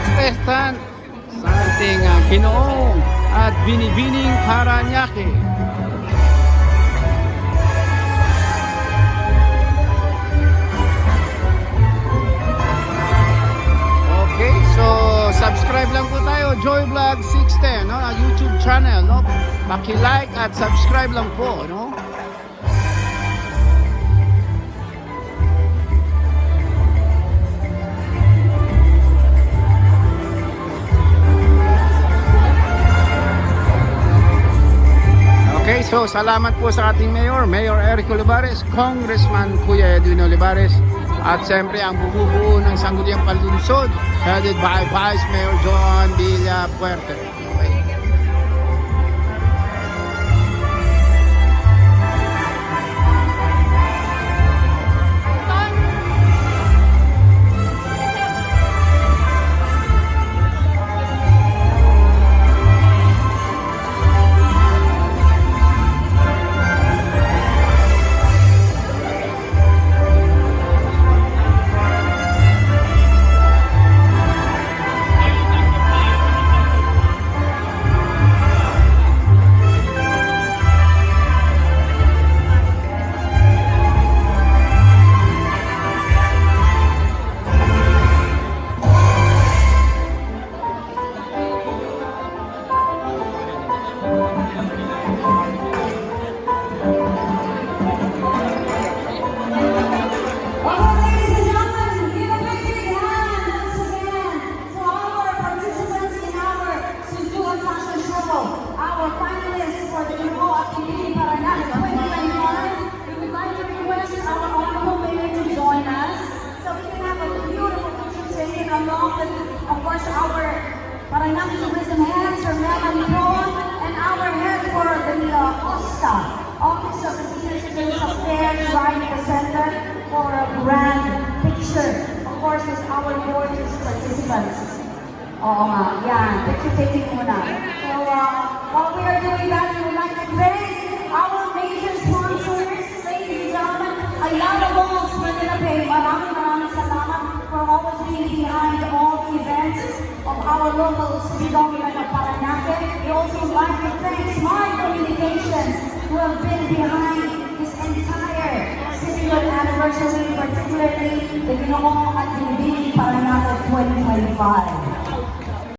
contestant sa ating Ginoong at Binibining Parañaque. Okay, so subscribe lang po tayo, Joy Vlog 610, no, ang YouTube channel, no. Paki-like at subscribe lang po, no. Okay, so salamat po sa ating Mayor Eric Olivares, Congressman Kuya Edwin Olivares, at siyempre ang bubuo ng Sangguniang Panlunsod, headed by Vice Mayor John Villapuerte. Okay. Our finalists for the Ginoong at Binibining Parañaque 2021, we would like to request our honorable mayor to join us so we can have a beautiful picture taken along with, of course, our Parañaque Tourism Head, Sir Melanie Cohen, and our head for the OSTA, Office of the Senior Citizens Affairs, right in the center for a grand picture, of course, with our gorgeous participants. Oo nga, yan. Picture-taking muna. So, while we are doing that, we would like to thank our major sponsors, ladies and gentlemen, Ayala Malls, Manila Bay. Maraming salamat for always being behind all the events of our local city government of Parañaque. We also like to thank Smart Communications who have been behind this entire 60th anniversary, particularly the Ginoong at Binibining Parañaque 2025.